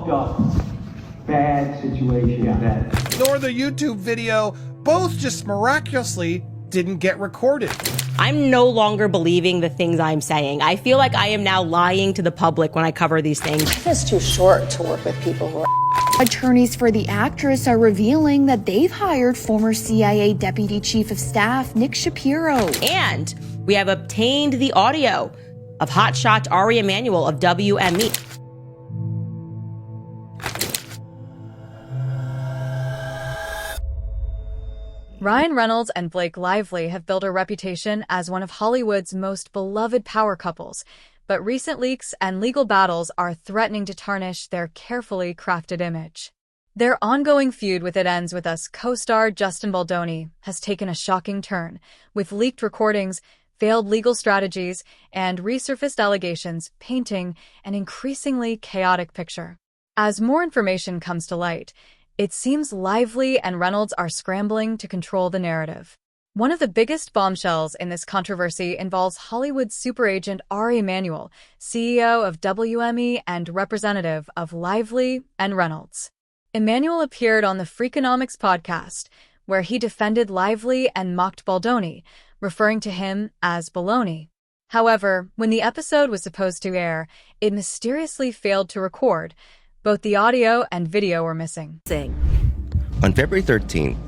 up bad situation that Nor the YouTube video, both just miraculously didn't get recorded. I'm no longer believing the things I'm saying. I feel like I am now lying to the public when I cover these things. It's too short to work with people who are... Attorneys for the actress are revealing that they've hired former CIA Deputy Chief of Staff Nick Shapiro. And we have obtained the audio of hotshot Ari Emanuel of WME. Ryan Reynolds and Blake Lively have built a reputation as one of Hollywood's most beloved power couples, but recent leaks and legal battles are threatening to tarnish their carefully crafted image. Their ongoing feud with It Ends With Us co-star Justin Baldoni has taken a shocking turn, with leaked recordings, failed legal strategies, and resurfaced allegations painting an increasingly chaotic picture. As more information comes to light, it seems Lively and Reynolds are scrambling to control the narrative. One of the biggest bombshells in this controversy involves Hollywood super agent Ari Emanuel, CEO of WME and representative of Lively and Reynolds. Emanuel appeared on the Freakonomics podcast, where he defended Lively and mocked Baldoni, referring to him as baloney. However, when the episode was supposed to air, it mysteriously failed to record. Both the audio and video were missing. On February 13th,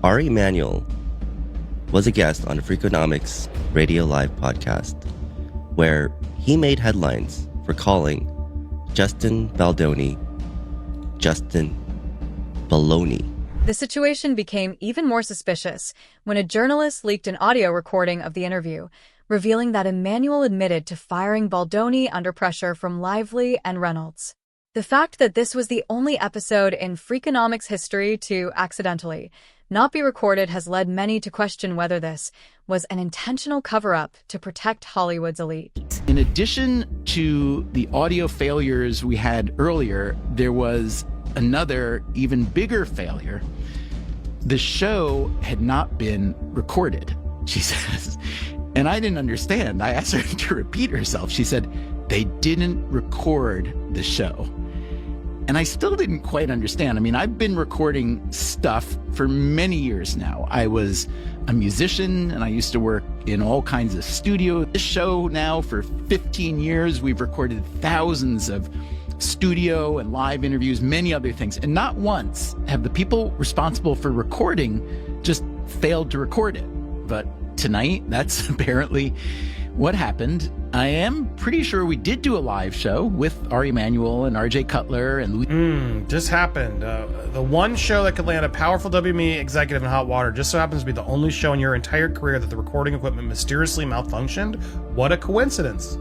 Ari Emanuel was a guest on the Freakonomics Radio Live podcast, where he made headlines for calling Justin Baldoni Justin Baloney. The situation became even more suspicious when a journalist leaked an audio recording of the interview, revealing that Emanuel admitted to firing Baldoni under pressure from Lively and Reynolds. The fact that this was the only episode in Freakonomics history to accidentally not be recorded has led many to question whether this was an intentional cover-up to protect Hollywood's elite. In addition to the audio failures we had earlier, there was another, even bigger failure. The show had not been recorded, she says. And I didn't understand. I asked her to repeat herself. She said, they didn't record the show. And I still didn't quite understand. I mean, I've been recording stuff for many years now. I was a musician and I used to work in all kinds of studios. This show now for 15 years, we've recorded thousands of studio and live interviews, many other things. And not once have the people responsible for recording just failed to record it. But tonight, that's apparently what happened. I am pretty sure we did do a live show with Ari Emanuel and RJ Cutler and Just happened. The one show that could land a powerful WME executive in hot water just so happens to be the only show in your entire career that the recording equipment mysteriously malfunctioned. What a coincidence.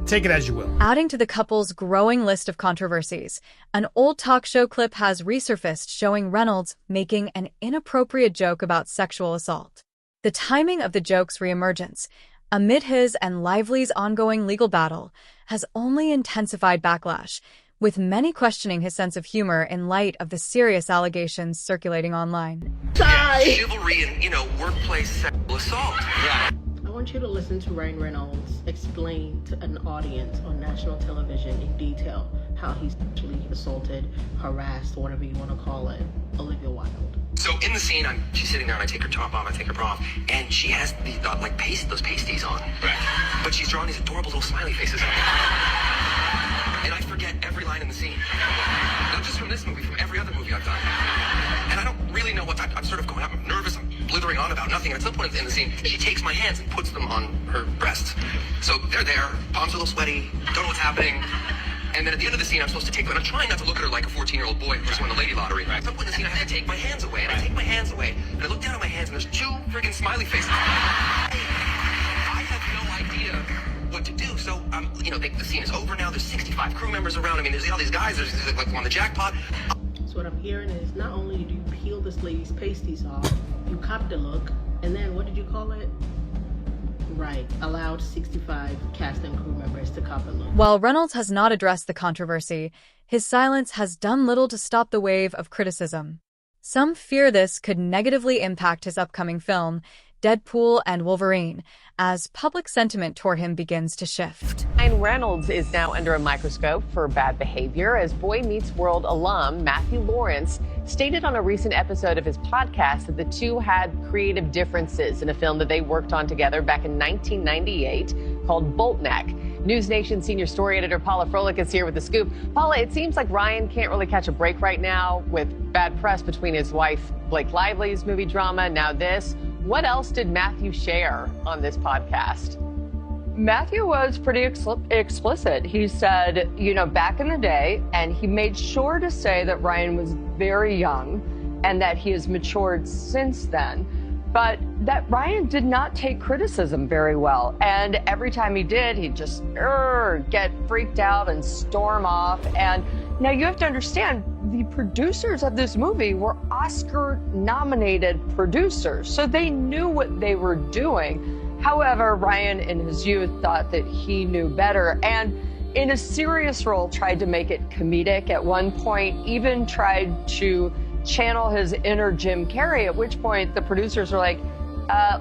Take it as you will. Adding to the couple's growing list of controversies, an old talk show clip has resurfaced showing Reynolds making an inappropriate joke about sexual assault. The timing of the joke's reemergence, amid his and Lively's ongoing legal battle, has only intensified backlash, with many questioning his sense of humor in light of the serious allegations circulating online. Yeah, chivalry and, workplace sexual assault. Yeah. I want you to listen to Ryan Reynolds explain to an audience on national television in detail how he sexually assaulted, harassed, whatever you want to call it, Olivia Wilde. So in the scene, she's sitting there and I take her top off, I take her bra off, and she has these those pasties on. Right. But she's drawing these adorable little smiley faces on. And I forget every line in the scene. Not just from this movie, from every other movie I've done. And I don't really know I'm sort of going, I'm nervous, I'm blithering on about nothing. And at some point in the scene, she takes my hands and puts them on her breasts. So they're there, palms are a little sweaty, don't know what's happening. And then at the end of the scene, I'm supposed to take, and I'm trying not to look at her like a 14-year-old boy who just won the lady lottery. At some point in the scene, I have to take my hands away, and I take my hands away, and I look down at my hands, and there's two friggin' smiley faces. I have no idea what to do. So, the scene is over now. There's 65 crew members around. I mean, there's all these guys. There's like on the jackpot. So what I'm hearing is not only do you peel this lady's pasties off, you cop the look, and then what did you call it? Right, allowed 65 cast and crew members to cop a look. While Reynolds has not addressed the controversy, his silence has done little to stop the wave of criticism. Some fear this could negatively impact his upcoming film, Deadpool and Wolverine, as public sentiment toward him begins to shift. Ryan Reynolds is now under a microscope for bad behavior as Boy Meets World alum Matthew Lawrence stated on a recent episode of his podcast that the two had creative differences in a film that they worked on together back in 1998 called Boltneck. News Nation senior story editor Paula Froelich is here with the scoop. Paula, it seems like Ryan can't really catch a break right now with bad press between his wife Blake Lively's movie drama, now this. What else did Matthew share on this podcast? Matthew was pretty explicit. He said, back in the day, and he made sure to say that Ryan was very young and that he has matured since then, but that Ryan did not take criticism very well. And every time he did, he'd just get freaked out and storm off. And now you have to understand, the producers of this movie were Oscar-nominated producers, so they knew what they were doing. However, Ryan in his youth thought that he knew better, and in a serious role tried to make it comedic. At one point, even tried to channel his inner Jim Carrey, at which point the producers were like,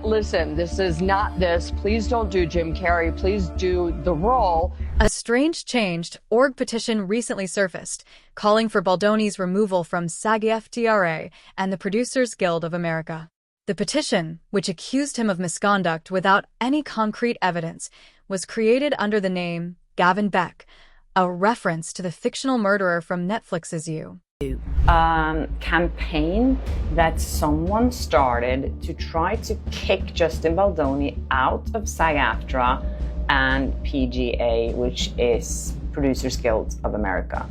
listen, this is not this. Please don't do Jim Carrey. Please do the role. A strange changed org petition recently surfaced, calling for Baldoni's removal from SAG-AFTRA and the Producers Guild of America. The petition, which accused him of misconduct without any concrete evidence, was created under the name Gavin Beck, a reference to the fictional murderer from Netflix's You. Campaign that someone started to try to kick Justin Baldoni out of SAG-AFTRA and PGA, which is Producers Guild of America.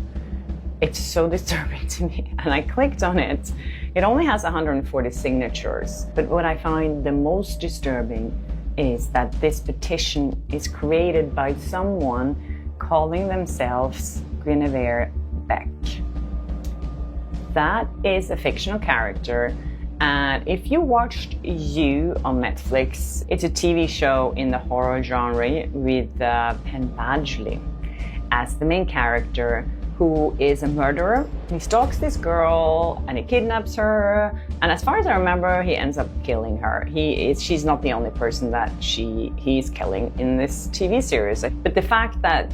It's so disturbing to me, and I clicked on it. It only has 140 signatures, but what I find the most disturbing is that this petition is created by someone calling themselves Guinevere Beck. That is a fictional character, and if you watched You on Netflix, it's a TV show in the horror genre with Penn Badgley as the main character, who is a murderer. He stalks this girl and he kidnaps her, and as far as I remember, he ends up killing her. She's not the only person that he's killing in this TV series. But the fact that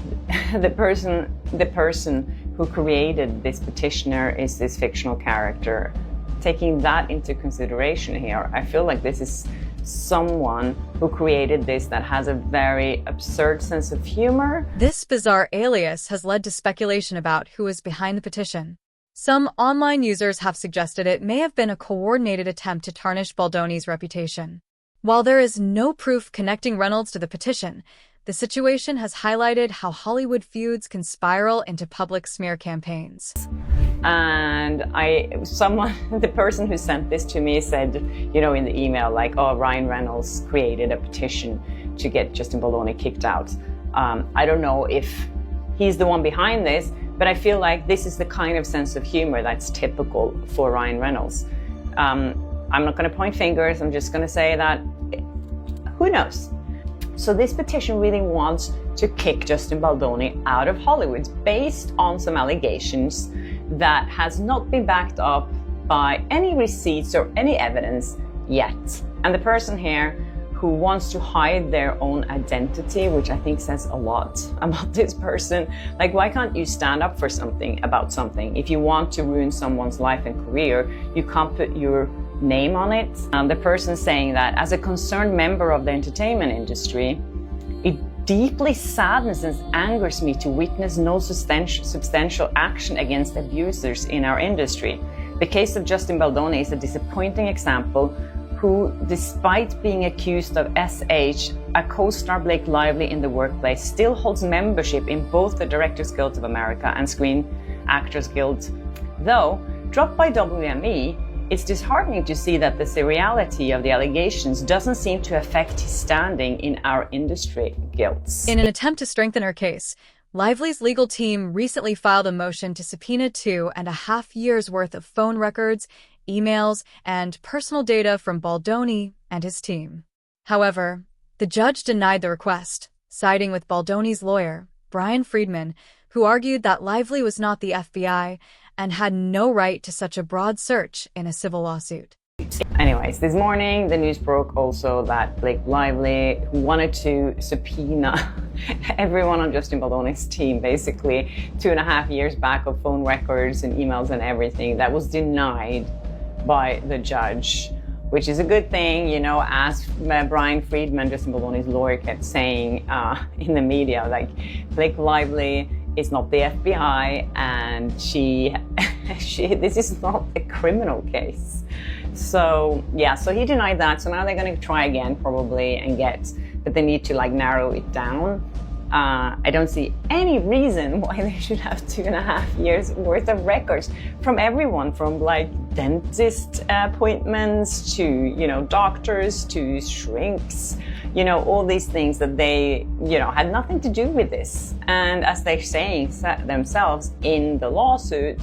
the person who created this petitioner is this fictional character, taking that into consideration here, I feel like this is someone who created this that has a very absurd sense of humor. This bizarre alias has led to speculation about who is behind the petition. Some online users have suggested it may have been a coordinated attempt to tarnish Baldoni's reputation. While there is no proof connecting Reynolds to the petition, the situation has highlighted how Hollywood feuds can spiral into public smear campaigns. And the person who sent this to me said, in the email, like, oh, Ryan Reynolds created a petition to get Justin Baldoni kicked out. I don't know if he's the one behind this, but I feel like this is the kind of sense of humor that's typical for Ryan Reynolds. I'm not going to point fingers. I'm just going to say that, who knows? So this petition really wants to kick Justin Baldoni out of Hollywood based on some allegations that has not been backed up by any receipts or any evidence yet. And the person here who wants to hide their own identity, which I think says a lot about this person. Like, why can't you stand up for something about something? If you want to ruin someone's life and career, you can't put your name on it. The person saying that, as a concerned member of the entertainment industry, it deeply saddens and angers me to witness no substantial action against abusers in our industry. The case of Justin Baldoni is a disappointing example, who, despite being accused of SH, a co-star Blake Lively in the workplace, still holds membership in both the Directors Guild of America and Screen Actors Guild. Though dropped by WME, it's disheartening to see that the seriality of the allegations doesn't seem to affect his standing in our industry guilds. In an attempt to strengthen her case, Lively's legal team recently filed a motion to subpoena 2.5 years' worth of phone records, emails, and personal data from Baldoni and his team. However, the judge denied the request, siding with Baldoni's lawyer, Brian Friedman, who argued that Lively was not the FBI and had no right to such a broad search in a civil lawsuit. right. Anyways, this morning the news broke also that Blake Lively, who wanted to subpoena everyone on Justin Baldoni's team, basically 2.5 years back of phone records and emails and everything, that was denied by the judge, which is a good thing, you know, as Brian Friedman, Justin Baldoni's lawyer, kept saying in the media, like, Blake Lively is not the FBI, and this is not a criminal case. So yeah, so he denied that. So now they're going to try again probably and but they need to like narrow it down. I don't see any reason why they should have 2.5 years worth of records from everyone, from like dentist appointments to, you know, doctors to shrinks, you know, all these things that they, you know, had nothing to do with this. And as they're saying themselves in the lawsuit,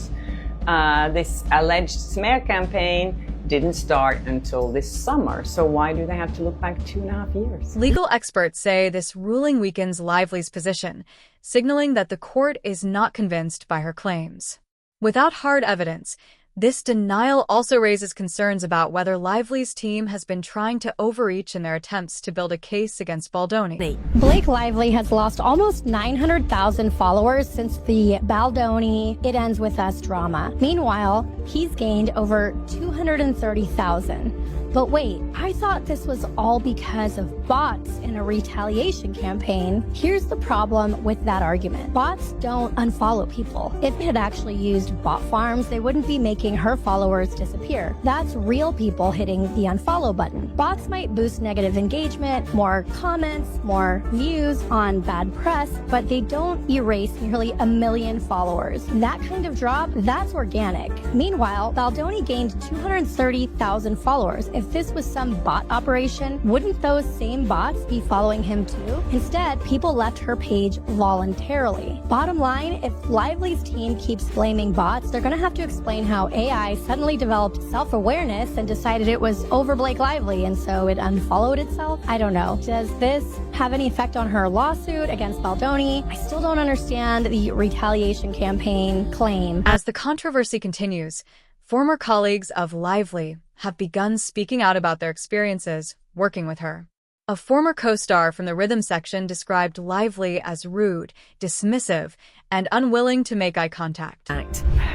this alleged smear campaign didn't start until this summer. So why do they have to look back 2.5 years? Legal experts say this ruling weakens Lively's position, signaling that the court is not convinced by her claims. Without hard evidence, this denial also raises concerns about whether Lively's team has been trying to overreach in their attempts to build a case against Baldoni. Blake Lively has lost almost 900,000 followers since the Baldoni It Ends With Us drama. Meanwhile, he's gained over 230,000. But wait, I thought this was all because of bots in a retaliation campaign. Here's the problem with that argument. Bots don't unfollow people. If it had actually used bot farms, they wouldn't be making her followers disappear. That's real people hitting the unfollow button. Bots might boost negative engagement, more comments, more views on bad press, but they don't erase nearly 1 million followers. That kind of drop, that's organic. Meanwhile, Baldoni gained 230,000 followers. If this was some bot operation, wouldn't those same bots be following him too? Instead, people left her page voluntarily. Bottom line, if Lively's team keeps blaming bots, they're gonna have to explain how AI suddenly developed self-awareness and decided it was over Blake Lively, and so it unfollowed itself. I don't know. Does this have any effect on her lawsuit against Baldoni? I still don't understand the retaliation campaign claim. As the controversy continues, former colleagues of Lively have begun speaking out about their experiences working with her. A former co-star from the rhythm section described Lively as rude, dismissive, and unwilling to make eye contact.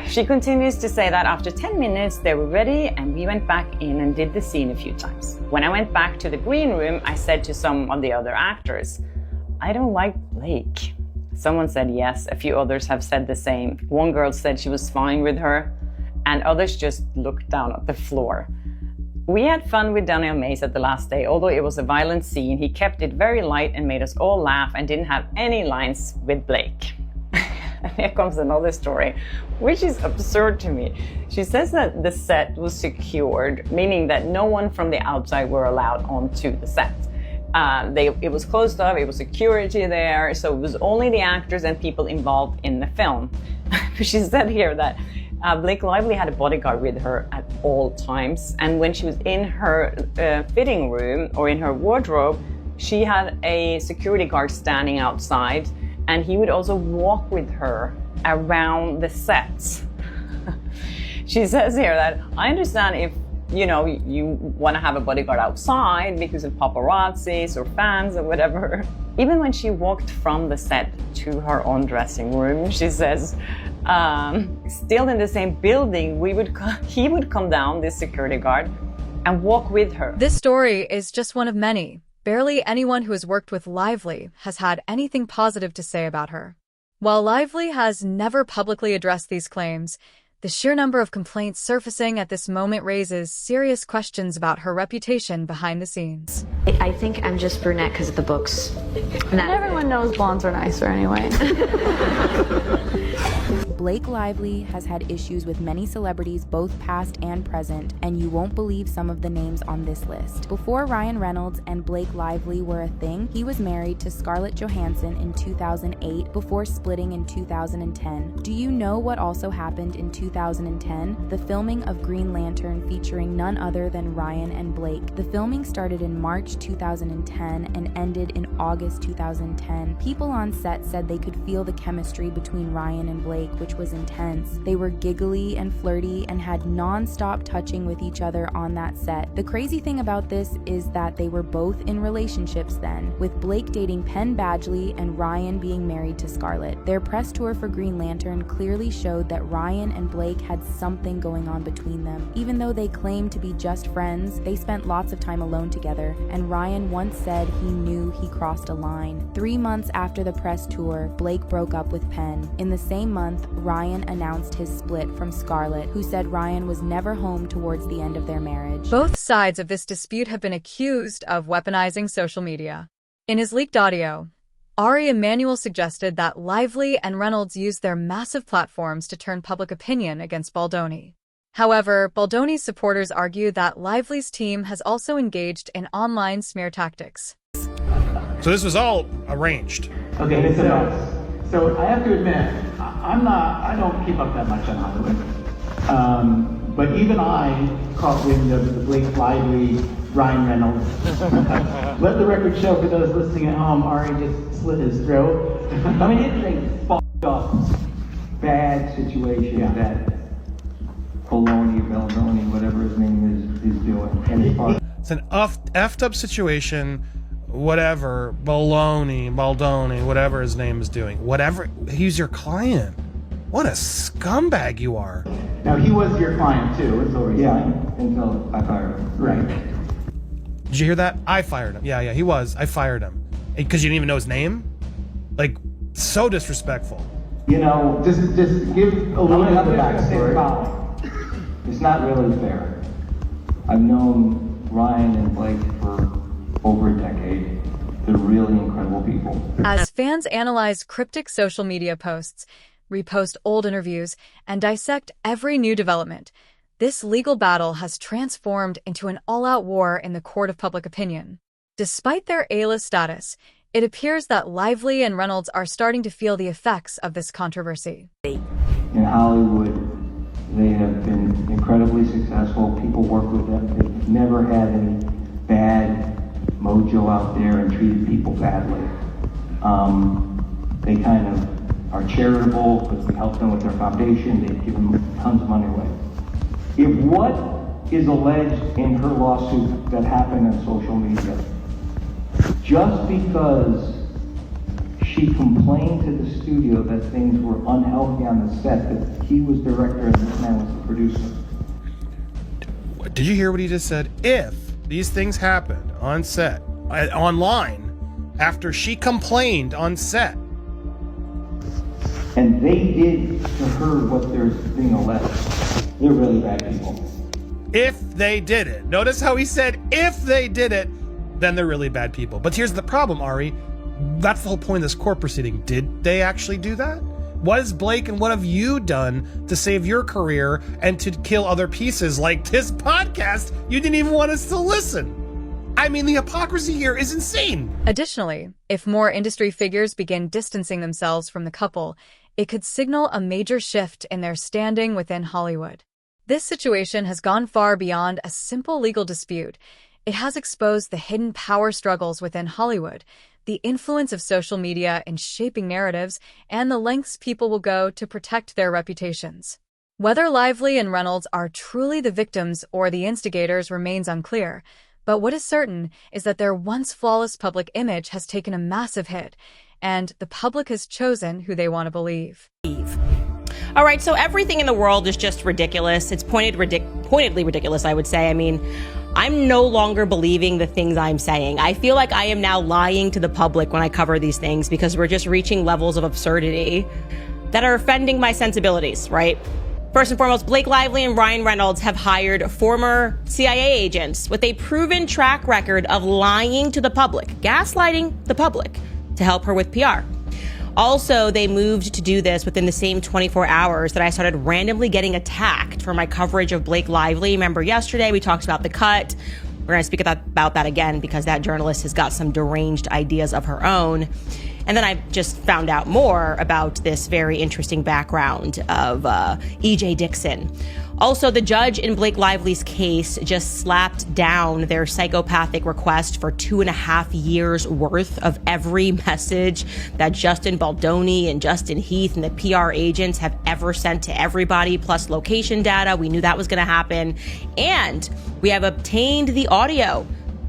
She continues to say that after 10 minutes they were ready and we went back in and did the scene a few times. When I went back to the green room, I said to some of the other actors, I don't like Blake. Someone said yes, a few others have said the same. One girl said she was fine with her, and others just looked down at the floor. We had fun with Daniel Mays at the last day. Although it was a violent scene, he kept it very light and made us all laugh and didn't have any lines with Blake. And here comes another story, which is absurd to me. She says that the set was secured, meaning that no one from the outside were allowed onto the set. It was closed off, it was security there, so it was only the actors and people involved in the film. She said here that Blake Lively had a bodyguard with her at all times, and when she was in her fitting room or in her wardrobe, she had a security guard standing outside, and he would also walk with her around the sets. She says here that, I understand if you want to have a bodyguard outside because of paparazzis or fans or whatever. Even when she walked from the set to her own dressing room, she says, still in the same building, he would come down, this security guard, and walk with her. This story is just one of many. Barely anyone who has worked with Lively has had anything positive to say about her. While Lively has never publicly addressed these claims, the sheer number of complaints surfacing at this moment raises serious questions about her reputation behind the scenes. I think I'm just brunette because of the books. Not everyone knows blondes are nicer anyway. Blake Lively has had issues with many celebrities, both past and present, and you won't believe some of the names on this list. Before Ryan Reynolds and Blake Lively were a thing, he was married to Scarlett Johansson in 2008 before splitting in 2010. Do you know what also happened in 2010? The filming of Green Lantern featuring none other than Ryan and Blake. The filming started in March 2010 and ended in August 2010. People on set said they could feel the chemistry between Ryan and Blake, which was intense. They were giggly and flirty and had non-stop touching with each other on that set. The crazy thing about this is that they were both in relationships then, with Blake dating Penn Badgley and Ryan being married to Scarlett. Their press tour for Green Lantern clearly showed that Ryan and Blake had something going on between them. Even though they claimed to be just friends, they spent lots of time alone together, and Ryan once said he knew he crossed a line. 3 months after the press tour, Blake broke up with Penn. In the same month, Ryan announced his split from Scarlett, who said Ryan was never home towards the end of their marriage. Both sides of this dispute have been accused of weaponizing social media. In his leaked audio, Ari Emanuel suggested that Lively and Reynolds used their massive platforms to turn public opinion against Baldoni. However, Baldoni's supporters argue that Lively's team has also engaged in online smear tactics. So this was all arranged. Okay, so I have to admit, I don't keep up that much on Hollywood. But even I caught wind of the Blake Lively, Ryan Reynolds. Let the record show for those listening at home, Ari just slit his throat. I mean, it's a fucked up, bad situation that Baldoni, whatever his name is doing. And it's an effed up situation. Whatever, Baldoni, whatever his name is doing. Whatever, he's your client. What a scumbag you are. Now, he was your client too, until I fired him. Right. Did you hear that? I fired him. Yeah, he was. I fired him. Because you didn't even know his name? Like, so disrespectful. You know, just give a little bit of the backstory. It's not really fair. I've known Ryan and Blake for over a decade. They're really incredible people. As fans analyze cryptic social media posts, repost old interviews, and dissect every new development, this legal battle has transformed into an all-out war in the court of public opinion. Despite their A-list status, it appears that Lively and Reynolds are starting to feel the effects of this controversy. In Hollywood, they have been incredibly successful. People work with them. They've never had any bad mojo out there and treated people badly. They kind of are charitable because we help them with their foundation. They've given tons of money away. If what is alleged in her lawsuit that happened on social media, just because she complained to the studio that things were unhealthy on the set, that he was director and this man was the producer. Did you hear what he just said? If these things happened on set, online, after she complained on set. And they did to her what they're being alleged. They're really bad people. If they did it. Notice how he said, if they did it, then they're really bad people. But here's the problem, Ari. That's the whole point of this court proceeding. Did they actually do that? What has Blake and what have you done to save your career and to kill other pieces like this podcast you didn't even want us to listen? I mean, the hypocrisy here is insane. Additionally, if more industry figures begin distancing themselves from the couple, it could signal a major shift in their standing within Hollywood. This situation has gone far beyond a simple legal dispute. It has exposed the hidden power struggles within Hollywood, the influence of social media in shaping narratives, and the lengths people will go to protect their reputations. Whether Lively and Reynolds are truly the victims or the instigators remains unclear, but what is certain is that their once flawless public image has taken a massive hit, and the public has chosen who they want to believe. All right, so everything in the world is just ridiculous. It's pointedly ridiculous, I would say. I mean, I'm no longer believing the things I'm saying. I feel like I am now lying to the public when I cover these things because we're just reaching levels of absurdity that are offending my sensibilities, right? First and foremost, Blake Lively and Ryan Reynolds have hired former CIA agents with a proven track record of lying to the public, gaslighting the public to help her with PR. Also, they moved to do this within the same 24 hours that I started randomly getting attacked for my coverage of Blake Lively. Remember yesterday we talked about The Cut. We're going to speak about that again because that journalist has got some deranged ideas of her own. And then I just found out more about this very interesting background of E.J. Dixon. Also, the judge in Blake Lively's case just slapped down their psychopathic request for 2.5 years worth of every message that Justin Baldoni and Justin Heath and the PR agents have ever sent to everybody, plus location data. We knew that was going to happen. And we have obtained the audio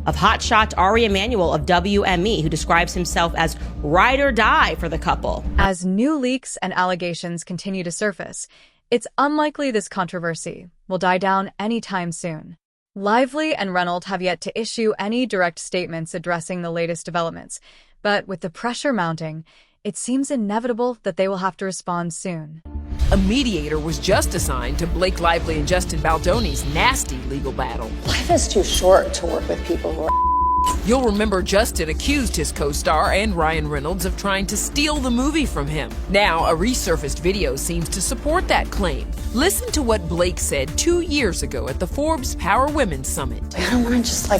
of hotshot Ari Emanuel of WME, who describes himself as ride or die for the couple. As new leaks and allegations continue to surface, it's unlikely this controversy will die down anytime soon. Lively and Reynolds have yet to issue any direct statements addressing the latest developments, but with the pressure mounting, it seems inevitable that they will have to respond soon. A mediator was just assigned to Blake Lively and Justin Baldoni's nasty legal battle. Life is too short to work with people who are You'll remember Justin accused his co-star and Ryan Reynolds of trying to steal the movie from him. Now, a resurfaced video seems to support that claim. Listen to what Blake said 2 years ago at the Forbes Power Women's Summit. I don't want to just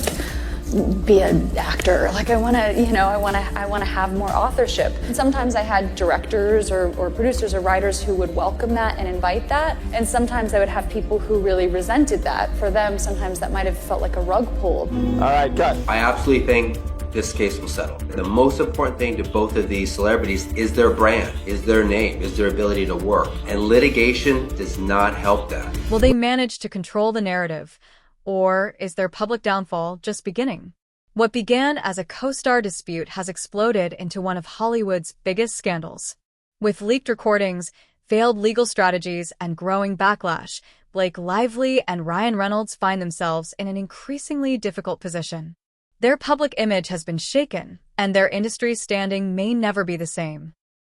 be an actor. I want to have more authorship. And sometimes I had directors or producers or writers who would welcome that and invite that. And sometimes I would have people who really resented that. For them, sometimes that might have felt like a rug pull. All right, cut. I absolutely think this case will settle. The most important thing to both of these celebrities is their brand, is their name, is their ability to work. And litigation does not help that. Will they manage to control the narrative? Or is their public downfall just beginning? What began as a co-star dispute has exploded into one of Hollywood's biggest scandals. With leaked recordings, failed legal strategies, and growing backlash, Blake Lively and Ryan Reynolds find themselves in an increasingly difficult position. Their public image has been shaken, and their industry standing may never be the same.